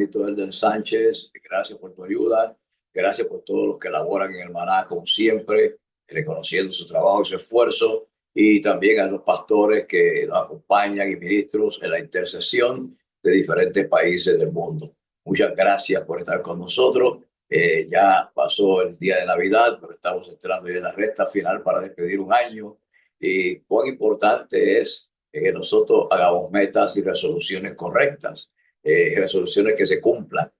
Elden Sánchez, gracias por tu ayuda, gracias por todos los que laboran en el Maná, como siempre, reconociendo su trabajo y su esfuerzo, y también a los pastores que nos acompañan y ministros en la intercesión de diferentes países del mundo. Muchas gracias por estar con nosotros. Ya pasó el día de Navidad, pero estamos entrando en la recta final para despedir un año, y cuán importante es que nosotros hagamos metas y resoluciones correctas, resoluciones que se cumplan,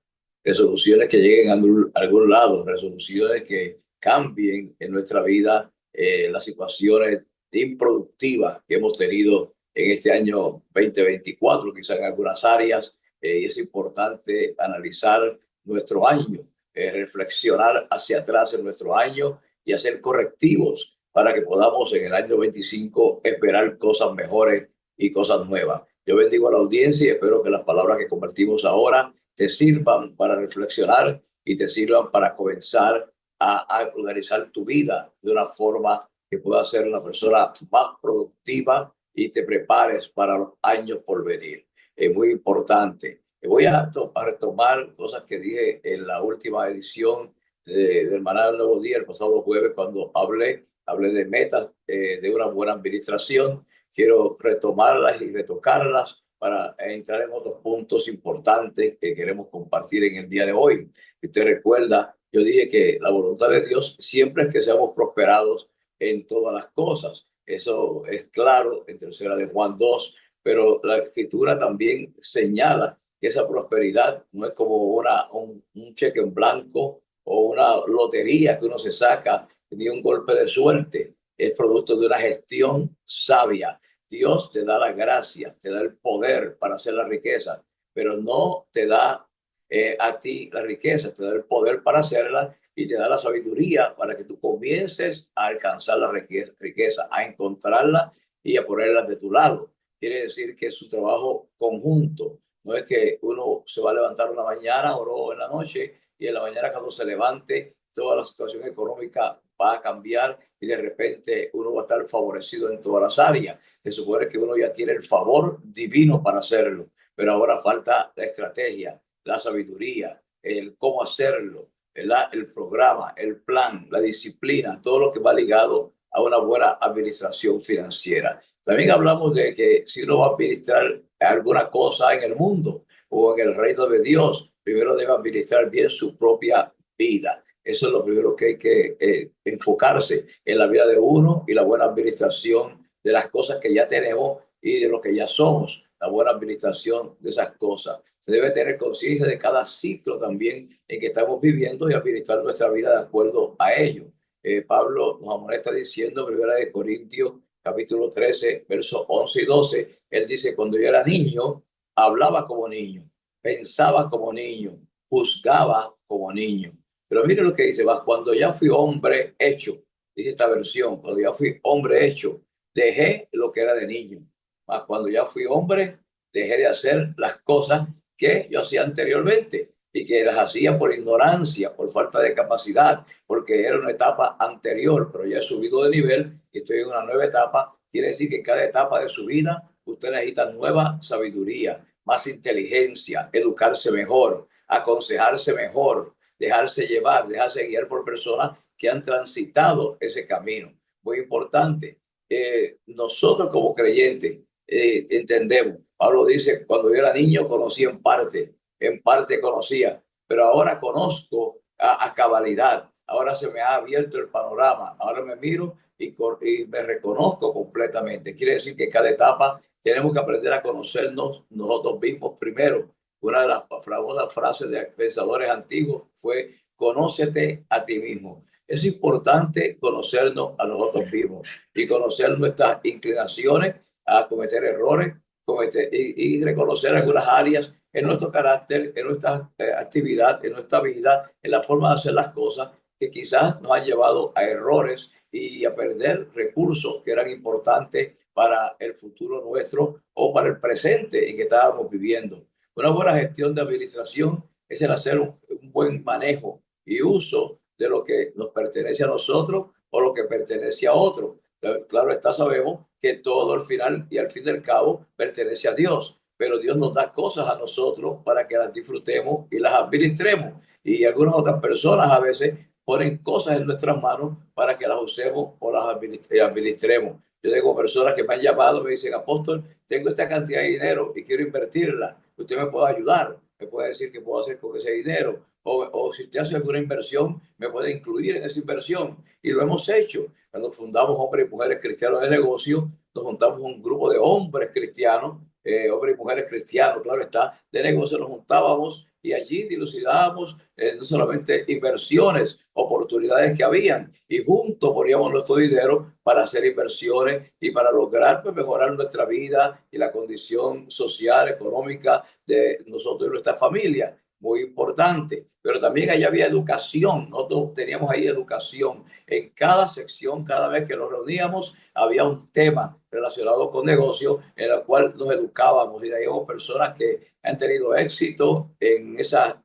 resoluciones que lleguen a algún lado, resoluciones que cambien en nuestra vida las situaciones improductivas que hemos tenido en este año 2024, quizás en algunas áreas, y es importante analizar nuestro año, reflexionar hacia atrás en nuestro año y hacer correctivos para que podamos en el año 25 esperar cosas mejores y cosas nuevas. Yo bendigo a la audiencia y espero que las palabras que compartimos ahora te sirvan para reflexionar y te sirvan para comenzar a organizar tu vida de una forma que pueda ser una persona más productiva y te prepares para los años por venir. Es muy importante. Voy a retomar cosas que dije en la última edición del Maná del Nuevo Día, el pasado jueves, cuando hablé de metas de una buena administración. Quiero retomarlas y retocarlas para entrar en otros puntos importantes que queremos compartir en el día de hoy. Si usted recuerda, yo dije que la voluntad de Dios siempre es que seamos prosperados en todas las cosas. Eso es claro en tercera de Juan 2, pero la escritura también señala que esa prosperidad no es como un cheque en blanco o una lotería que uno se saca, ni un golpe de suerte. Es producto de una gestión sabia. Dios te da la gracia, te da el poder para hacer la riqueza, pero no te da a ti la riqueza, te da el poder para hacerla y te da la sabiduría para que tú comiences a alcanzar la riqueza, a encontrarla y a ponerla de tu lado. Quiere decir que es un trabajo conjunto. No es que uno se va a levantar una mañana o en la noche y en la mañana cuando se levante toda la situación económica va a cambiar y de repente uno va a estar favorecido en todas las áreas. Se supone que uno ya tiene el favor divino para hacerlo, pero ahora falta la estrategia, la sabiduría, el cómo hacerlo, el programa, el plan, la disciplina, todo lo que va ligado a una buena administración financiera. También hablamos de que si uno va a administrar alguna cosa en el mundo o en el reino de Dios, primero debe administrar bien su propia vida. Eso es lo primero que hay que enfocarse en la vida de uno y la buena administración de las cosas que ya tenemos y de lo que ya somos, la buena administración de esas cosas. Se debe tener conciencia de cada ciclo también en que estamos viviendo y administrar nuestra vida de acuerdo a ello. Pablo nos amonesta diciendo, primera de Corintios, capítulo 13, versos 11 y 12, él dice, cuando yo era niño, hablaba como niño, pensaba como niño, juzgaba como niño. Pero mire lo que dice, va, cuando ya fui hombre hecho, dice esta versión, cuando ya fui hombre hecho, dejé lo que era de niño. Mas cuando ya fui hombre, dejé de hacer las cosas que yo hacía anteriormente y que las hacía por ignorancia, por falta de capacidad, porque era una etapa anterior, pero ya he subido de nivel y estoy en una nueva etapa. Quiere decir que en cada etapa de su vida usted necesita nueva sabiduría, más inteligencia, educarse mejor, aconsejarse mejor, dejarse llevar, dejarse guiar por personas que han transitado ese camino. Muy importante. Nosotros como creyentes entendemos. Pablo dice, cuando yo era niño conocía en parte conocía, pero ahora conozco a cabalidad. Ahora se me ha abierto el panorama. Ahora me miro y me reconozco completamente. Quiere decir que en cada etapa tenemos que aprender a conocernos nosotros mismos primero. Una de las famosas frases de pensadores antiguos fue, conócete a ti mismo. Es importante conocernos a nosotros mismos y conocer nuestras inclinaciones a cometer errores y reconocer algunas áreas en nuestro carácter, en nuestra actividad, en nuestra vida, en la forma de hacer las cosas que quizás nos han llevado a errores y a perder recursos que eran importantes para el futuro nuestro o para el presente en que estábamos viviendo. Una buena gestión de administración es el hacer un buen manejo y uso de lo que nos pertenece a nosotros o lo que pertenece a otro. Claro está, sabemos que todo al final y al fin del cabo pertenece a Dios, pero Dios nos da cosas a nosotros para que las disfrutemos y las administremos. Y algunas otras personas a veces ponen cosas en nuestras manos para que las usemos o las administremos. Yo tengo personas que me han llamado, me dicen, apóstol, tengo esta cantidad de dinero y quiero invertirla. ¿Usted me puede ayudar? ¿Me puede decir qué puedo hacer con ese dinero? O si usted hace alguna inversión, me puede incluir en esa inversión. Y lo hemos hecho. Cuando fundamos Hombres y Mujeres Cristianos de Negocio, nos juntamos un grupo de hombres cristianos, hombres y mujeres cristianos, claro está, de negocio, nos juntábamos y allí dilucidábamos no solamente inversiones, oportunidades que habían, y juntos poníamos nuestro dinero para hacer inversiones y para lograr pues, mejorar nuestra vida y la condición social, económica de nosotros y nuestra familia. Muy importante, pero también allá había educación. Nosotros teníamos ahí educación en cada sección. Cada vez que nos reuníamos había un tema relacionado con negocios en el cual nos educábamos, y había personas que han tenido éxito en esas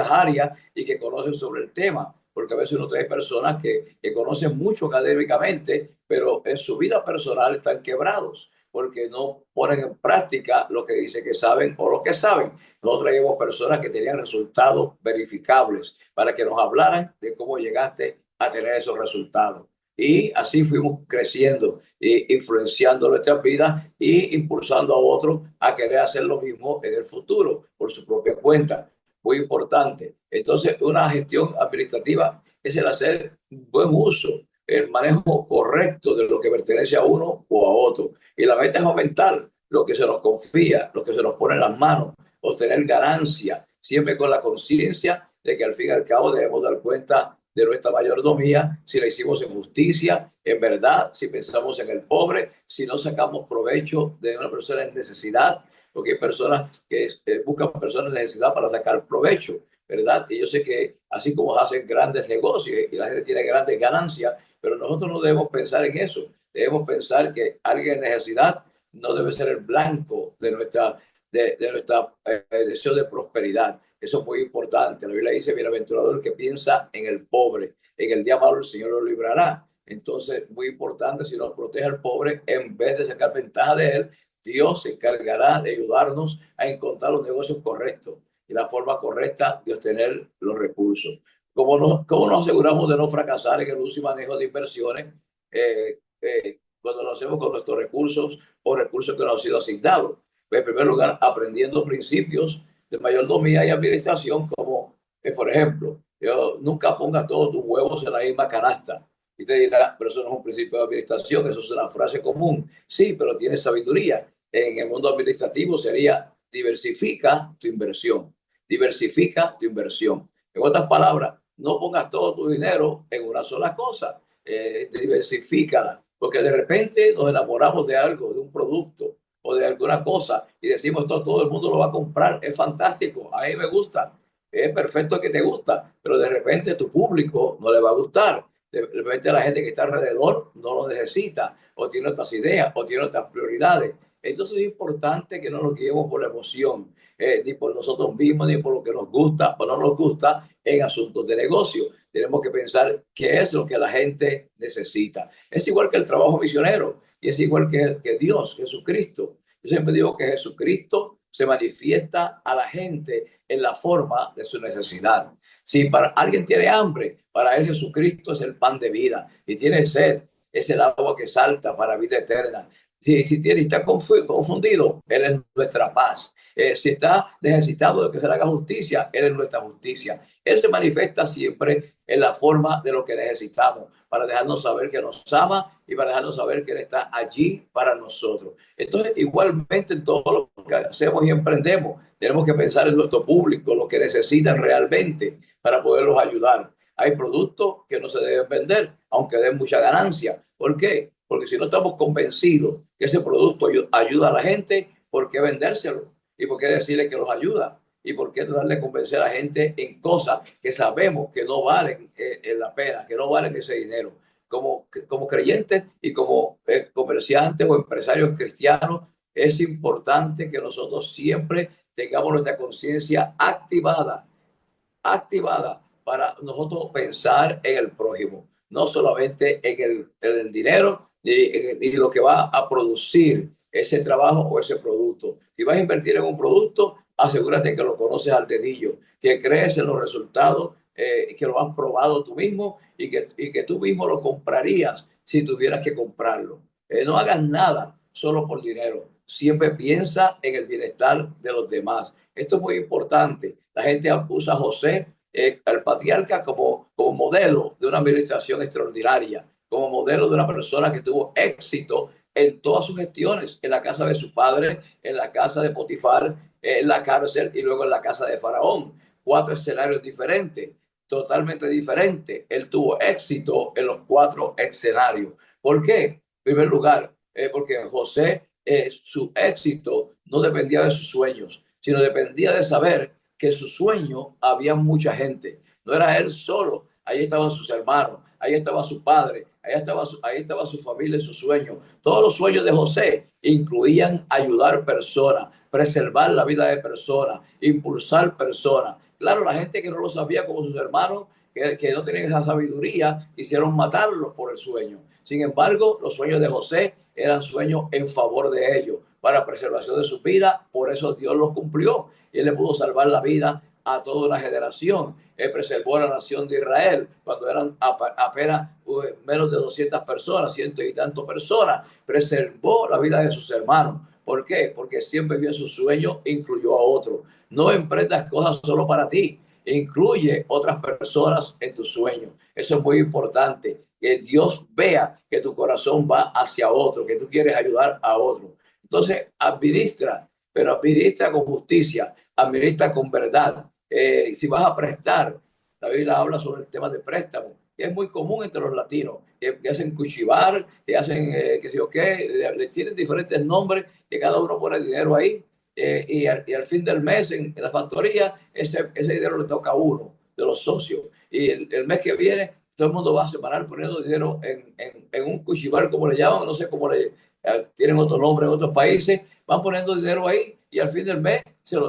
áreas y que conocen sobre el tema, porque a veces uno trae personas que conocen mucho académicamente, pero en su vida personal están quebrados porque no ponen en práctica lo que dicen que saben o lo que saben. Nosotros traíamos personas que tenían resultados verificables para que nos hablaran de cómo llegaste a tener esos resultados. Y así fuimos creciendo e influenciando nuestras vidas y impulsando a otros a querer hacer lo mismo en el futuro por su propia cuenta. Muy importante. Entonces, una gestión administrativa es el hacer buen uso, el manejo correcto de lo que pertenece a uno o a otro. Y la meta es aumentar lo que se nos confía, lo que se nos pone en las manos, obtener ganancia, siempre con la conciencia de que al fin y al cabo debemos dar cuenta de nuestra mayordomía, si la hicimos en justicia, en verdad, si pensamos en el pobre, si no sacamos provecho de una persona en necesidad, porque hay personas que buscan personas en necesidad para sacar provecho, ¿verdad? Y yo sé que así como hacen grandes negocios y la gente tiene grandes ganancias, pero nosotros no debemos pensar en eso. Debemos pensar que alguien en necesidad no debe ser el blanco de nuestra deseo de prosperidad. Eso es muy importante. La Biblia dice, bienaventurado el que piensa en el pobre. En el día malo el Señor lo librará. Entonces, muy importante, si nos protege al pobre, en vez de sacar ventaja de él, Dios se encargará de ayudarnos a encontrar los negocios correctos y la forma correcta de obtener los recursos. ¿Cómo nos aseguramos de no fracasar en el uso y manejo de inversiones cuando lo hacemos con nuestros recursos o recursos que nos han sido asignados? Pues, en primer lugar, aprendiendo principios de mayordomía y administración, como, por ejemplo, yo, nunca pongas todos tus huevos en la misma canasta. Y te dirá, pero eso no es un principio de administración, eso es una frase común. Sí, pero tiene sabiduría. En el mundo administrativo sería diversifica tu inversión. Diversifica tu inversión. En otras palabras, no pongas todo tu dinero en una sola cosa. Diversifícala. Porque de repente nos enamoramos de algo, de un producto o de alguna cosa y decimos esto todo el mundo lo va a comprar, es fantástico, a mí me gusta, es perfecto que te gusta, pero de repente tu público no le va a gustar, de repente la gente que está alrededor no lo necesita o tiene otras ideas o tiene otras prioridades. Entonces es importante que no nos guiemos por la emoción, ni por nosotros mismos, ni por lo que nos gusta o no nos gusta en asuntos de negocio. Tenemos que pensar qué es lo que la gente necesita. Es igual que el trabajo misionero y es igual que Dios, Jesucristo. Yo siempre digo que Jesucristo se manifiesta a la gente en la forma de su necesidad. Si para alguien tiene hambre, para él Jesucristo es el pan de vida. Y tiene sed, es el agua que salta para vida eterna. Si está confundido, Él es nuestra paz. Si está necesitado de que se le haga justicia, Él es nuestra justicia. Él se manifiesta siempre en la forma de lo que necesitamos, para dejarnos saber que nos ama y para dejarnos saber que Él está allí para nosotros. Entonces, igualmente en todo lo que hacemos y emprendemos, tenemos que pensar en nuestro público, lo que necesitan realmente para poderlos ayudar. Hay productos que no se deben vender, aunque den mucha ganancia. ¿Por qué? Porque si no estamos convencidos que ese producto ayuda a la gente, ¿por qué vendérselo? ¿Y por qué decirle que los ayuda? ¿Y por qué tratar de convencer a la gente en cosas que sabemos que no valen la pena, que no valen ese dinero? Como creyentes y como comerciantes o empresarios cristianos, es importante que nosotros siempre tengamos nuestra conciencia activada para nosotros pensar en el prójimo, no solamente en el dinero ni lo que va a producir ese trabajo o ese producto. Si vas a invertir en un producto, asegúrate que lo conoces al dedillo, que crees en los resultados, que lo has probado tú mismo y que tú mismo lo comprarías si tuvieras que comprarlo. No hagas nada solo por dinero. Siempre piensa en el bienestar de los demás. Esto es muy importante. La gente usa a José, el patriarca, como modelo de una administración extraordinaria, como modelo de una persona que tuvo éxito en todas sus gestiones, en la casa de su padre, en la casa de Potifar, en la cárcel y luego en la casa de Faraón. 4 escenarios diferentes, totalmente diferentes. Él tuvo éxito en los 4 escenarios. ¿Por qué? En primer lugar, porque José, su éxito no dependía de sus sueños, sino dependía de saber que en su sueño había mucha gente. No era él solo, ahí estaban sus hermanos, ahí estaba su padre, ahí estaba su familia y sus sueños. Todos los sueños de José incluían ayudar personas, preservar la vida de personas, impulsar personas. Claro, la gente que no lo sabía, como sus hermanos, que no tenían esa sabiduría, quisieron matarlos por el sueño. Sin embargo, los sueños de José eran sueños en favor de ellos, para preservación de su vida. Por eso Dios los cumplió y él le pudo salvar la vida a toda una generación. Él preservó a la nación de Israel cuando eran apenas menos de 200 personas, ciento y tantos personas. Preservó la vida de sus hermanos. ¿Por qué? Porque siempre vio su sueño e incluyó a otros. No emprendas cosas solo para ti. Incluye otras personas en tu sueño. Eso es muy importante. Que Dios vea que tu corazón va hacia otro, que tú quieres ayudar a otro. Entonces, administra, pero administra con justicia, administra con verdad. Si vas a prestar, la Biblia habla sobre el tema de préstamo, que es muy común entre los latinos, que hacen cuchivar, que hacen, que sé yo qué, le tienen diferentes nombres, que cada uno pone dinero ahí, y al fin del mes en la factoría, ese dinero le toca a uno de los socios. Y el mes que viene, todo el mundo va a separar poniendo dinero en un cuchivar, como le llaman, no sé cómo tienen otro nombre en otros países, van poniendo dinero ahí y al fin del mes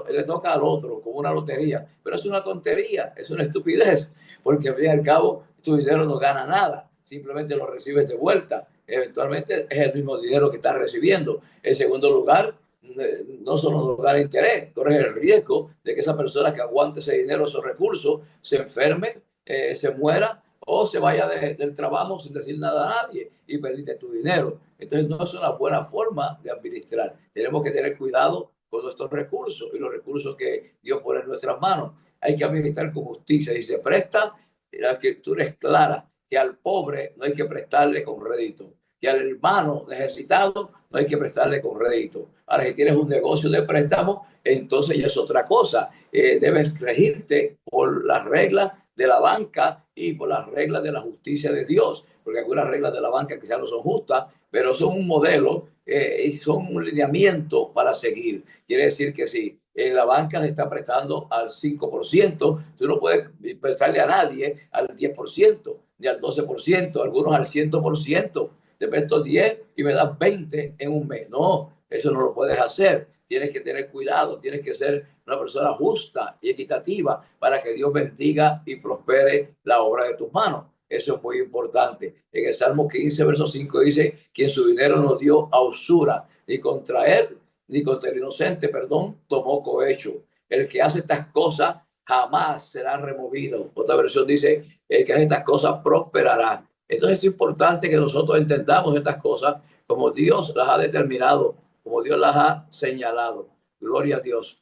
le toca al otro, como una lotería. Pero es una tontería, es una estupidez, porque al fin y al cabo tu dinero no gana nada, simplemente lo recibes de vuelta. Eventualmente es el mismo dinero que estás recibiendo. En segundo lugar, no solo no gana interés, corres el riesgo de que esa persona que aguante ese dinero, esos recursos, se enferme, se muera o se vaya del trabajo sin decir nada a nadie y perdiste tu dinero. Entonces no es una buena forma de administrar. Tenemos que tener cuidado con nuestros recursos y los recursos que Dios pone en nuestras manos. Hay que administrar con justicia. Y se presta, la escritura es clara, que al pobre no hay que prestarle con rédito, que al hermano necesitado no hay que prestarle con rédito. Ahora, si tienes un negocio de préstamo, entonces ya es otra cosa. Debes regirte por las reglas de la banca y por las reglas de la justicia de Dios, porque algunas reglas de la banca quizás no son justas, pero son un modelo y son un lineamiento para seguir. Quiere decir que si en la banca se está prestando al 5%, tú no puedes prestarle a nadie al 10%, ni al 12%, algunos al 100%. Te presto 10 y me das 20 en un mes. No, eso no lo puedes hacer. Tienes que tener cuidado, tienes que ser una persona justa y equitativa para que Dios bendiga y prospere la obra de tus manos. Eso es muy importante. En el Salmo 15, verso 5 dice, quien su dinero nos dio a usura, ni contra él, ni contra el inocente, perdón, tomó cohecho. El que hace estas cosas jamás será removido. Otra versión dice, el que hace estas cosas prosperará. Entonces es importante que nosotros entendamos estas cosas como Dios las ha determinado, como Dios las ha señalado. Gloria a Dios.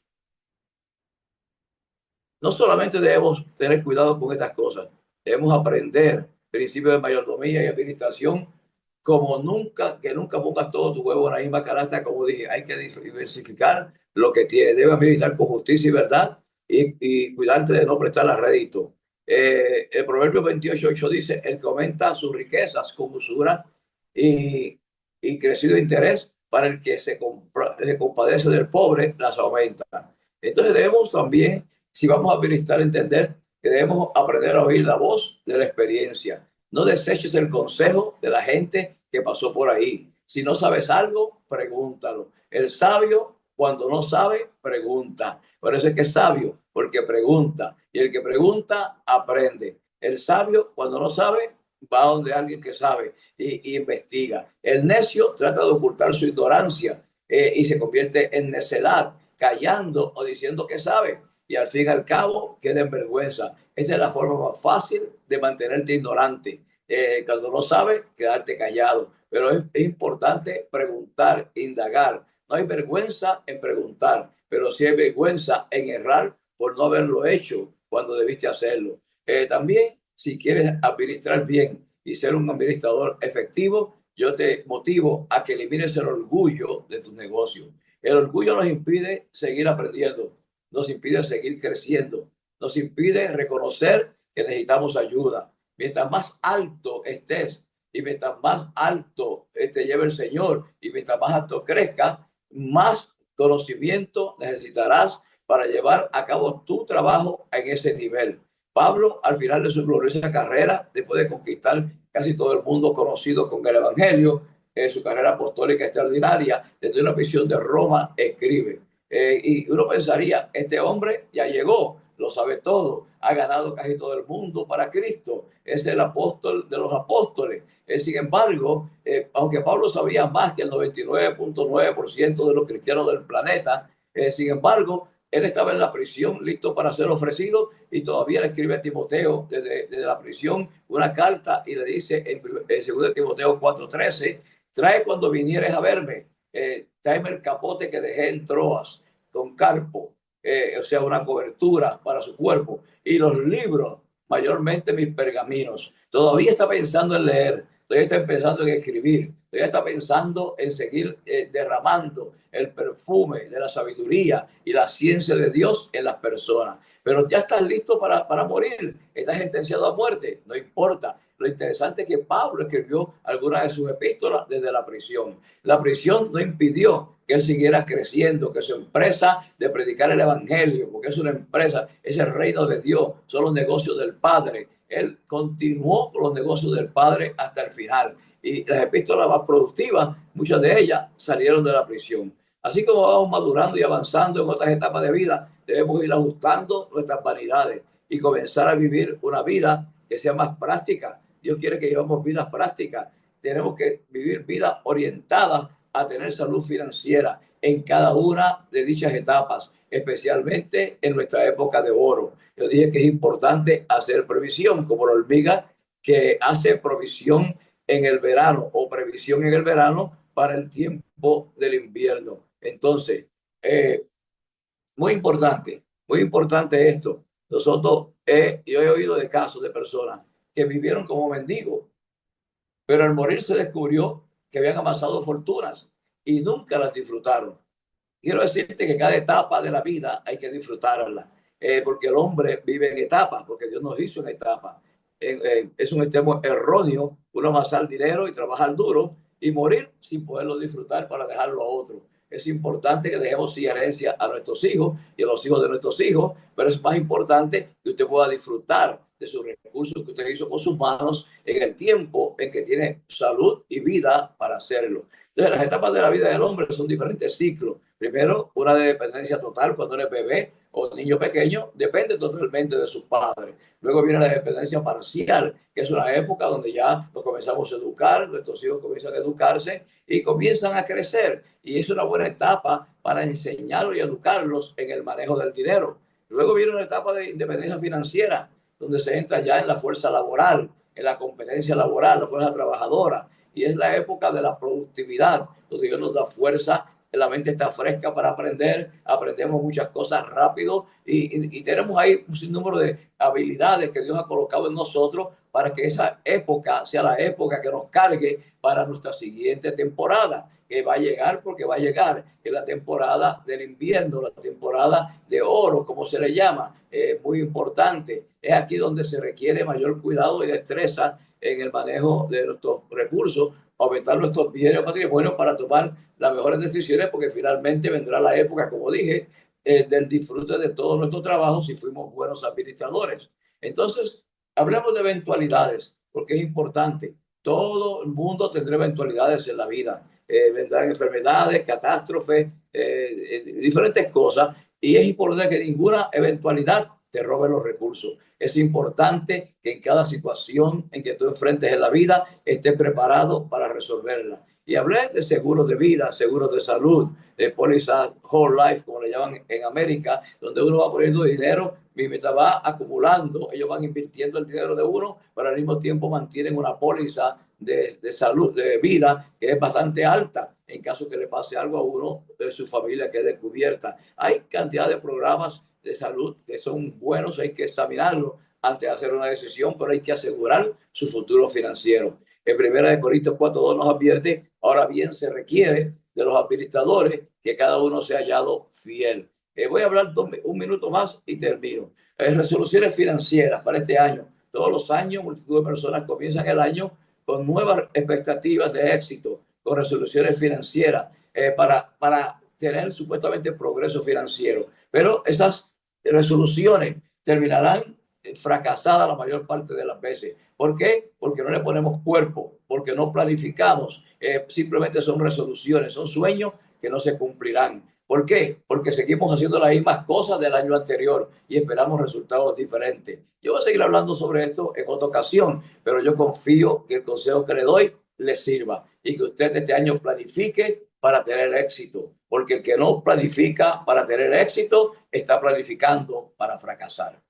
No solamente debemos tener cuidado con estas cosas, debemos aprender principios de mayordomía y administración como nunca, que nunca pongas todo tu huevo en la misma canasta, como dije, hay que diversificar lo que tiene, debe administrar con justicia y verdad y cuidarte de no prestar a rédito. El Proverbio 28:8 dice, el que aumenta sus riquezas con usura y, y crecido interés, para el que se compadece del pobre, las aumenta. Entonces debemos también, si vamos a administrar, entender que debemos aprender a oír la voz de la experiencia. No deseches el consejo de la gente que pasó por ahí. Si no sabes algo, pregúntalo. El sabio, cuando no sabe, pregunta. Por eso es que es sabio, porque pregunta. Y el que pregunta, aprende. El sabio, cuando no sabe, va donde alguien que sabe y investiga. El necio trata de ocultar su ignorancia y se convierte en necedad, callando o diciendo que sabe. Y al fin y al cabo queda en vergüenza. Esa es la forma más fácil de mantenerte ignorante. Cuando no sabes, quedarte callado. Pero es importante preguntar, indagar. No hay vergüenza en preguntar, pero sí hay vergüenza en errar por no haberlo hecho cuando debiste hacerlo. También, si quieres administrar bien y ser un administrador efectivo, yo te motivo a que elimines el orgullo de tus negocios. El orgullo nos impide seguir aprendiendo, nos impide seguir creciendo, nos impide reconocer que necesitamos ayuda. Mientras más alto estés y mientras más alto te lleve el Señor y mientras más alto crezca, más conocimiento necesitarás para llevar a cabo tu trabajo en ese nivel. Pablo, al final de su gloriosa carrera, después de conquistar casi todo el mundo conocido con el Evangelio, su carrera apostólica extraordinaria, desde una visión de Roma, escribe. Y uno pensaría, este hombre ya llegó, lo sabe todo, ha ganado casi todo el mundo para Cristo, es el apóstol de los apóstoles. Sin embargo, aunque Pablo sabía más que el 99.9% de los cristianos del planeta, sin embargo, él estaba en la prisión listo para ser ofrecido y todavía le escribe a Timoteo desde la prisión una carta y le dice en 2 Timoteo 4:13, trae cuando vinieres a verme, tráeme el capote que dejé en Troas con Carpo, o sea, una cobertura para su cuerpo, y los libros, mayormente mis pergaminos. Todavía está pensando en leer, todavía está pensando en escribir, todavía está pensando en seguir derramando el perfume de la sabiduría y la ciencia de Dios en las personas. Pero ya estás listo para morir, estás sentenciado a muerte, no importa. Lo interesante es que Pablo escribió algunas de sus epístolas desde la prisión. La prisión no impidió que él siguiera creciendo, que su empresa de predicar el evangelio, porque es una empresa, es el reino de Dios, son los negocios del Padre. Él continuó con los negocios del Padre hasta el final. Y las epístolas más productivas, muchas de ellas salieron de la prisión. Así como vamos madurando y avanzando en otras etapas de vida, debemos ir ajustando nuestras vanidades y comenzar a vivir una vida que sea más práctica. Dios quiere que vivamos vidas prácticas. Tenemos que vivir vidas orientadas a tener salud financiera en cada una de dichas etapas, especialmente en nuestra época de oro. Yo dije que es importante hacer previsión, como la hormiga que hace provisión en el verano o previsión en el verano para el tiempo del invierno. Entonces, muy importante esto. Nosotros, yo he oído de casos de personas que vivieron como mendigos, pero al morir se descubrió que habían amasado fortunas y nunca las disfrutaron. Quiero decirte que cada etapa de la vida hay que disfrutarla, porque el hombre vive en etapas, porque Dios nos hizo en etapas. Es un extremo erróneo uno amasar dinero y trabajar duro y morir sin poderlo disfrutar para dejarlo a otro. Es importante que dejemos herencia a nuestros hijos y a los hijos de nuestros hijos, pero es más importante que usted pueda disfrutar de sus recursos que usted hizo con sus manos en el tiempo en que tiene salud y vida para hacerlo. Entonces, las etapas de la vida del hombre son diferentes ciclos. Primero, una de dependencia total cuando eres bebé o niño pequeño, depende totalmente de sus padres. Luego viene la dependencia parcial, que es una época donde ya nos comenzamos a educar, nuestros hijos comienzan a educarse y comienzan a crecer. Y es una buena etapa para enseñarlos y educarlos en el manejo del dinero. Luego viene una etapa de independencia financiera, donde se entra ya en la fuerza laboral, en la competencia laboral, la fuerza trabajadora. Y es la época de la productividad, donde Dios nos da fuerza, la mente está fresca para aprender, aprendemos muchas cosas rápido y tenemos ahí un sinnúmero de habilidades que Dios ha colocado en nosotros para que esa época sea la época que nos cargue para nuestra siguiente temporada, que va a llegar porque va a llegar, que es la temporada del invierno, la temporada de oro, como se le llama, muy importante. Es aquí donde se requiere mayor cuidado y destreza en el manejo de nuestros recursos, aumentar nuestros bienes patrimonios para tomar las mejores decisiones, porque finalmente vendrá la época, como dije, del disfrute de todo nuestro trabajo si fuimos buenos administradores. Entonces, hablemos de eventualidades, porque es importante. Todo el mundo tendrá eventualidades en la vida. Vendrán enfermedades, catástrofes, diferentes cosas, y es importante que ninguna eventualidad te robe los recursos. Es importante que en cada situación en que tú enfrentes en la vida estés preparado para resolverla. Y hablé de seguros de vida, seguros de salud, de póliza whole life, como le llaman en América, donde uno va poniendo dinero y mientras va acumulando, ellos van invirtiendo el dinero de uno, pero al mismo tiempo mantienen una póliza de salud, de vida, que es bastante alta en caso que le pase algo a uno, de su familia quede cubierta. Hay cantidad de programas de salud que son buenos, hay que examinarlos antes de hacer una decisión, pero hay que asegurar su futuro financiero. En 1 Corintios 4:2 nos advierte, ahora bien se requiere de los administradores que cada uno sea hallado fiel. Voy a hablar un minuto más y termino. Resoluciones financieras para este año. Todos los años, multitud de personas comienzan el año con nuevas expectativas de éxito, con resoluciones financieras para tener supuestamente progreso financiero. Pero esas resoluciones terminarán fracasadas la mayor parte de las veces. ¿Por qué? Porque no le ponemos cuerpo, porque no planificamos. Simplemente son resoluciones, son sueños que no se cumplirán. ¿Por qué? Porque seguimos haciendo las mismas cosas del año anterior y esperamos resultados diferentes. Yo voy a seguir hablando sobre esto en otra ocasión, pero yo confío que el consejo que le doy le sirva y que usted este año planifique para tener éxito, porque el que no planifica para tener éxito está planificando para fracasar.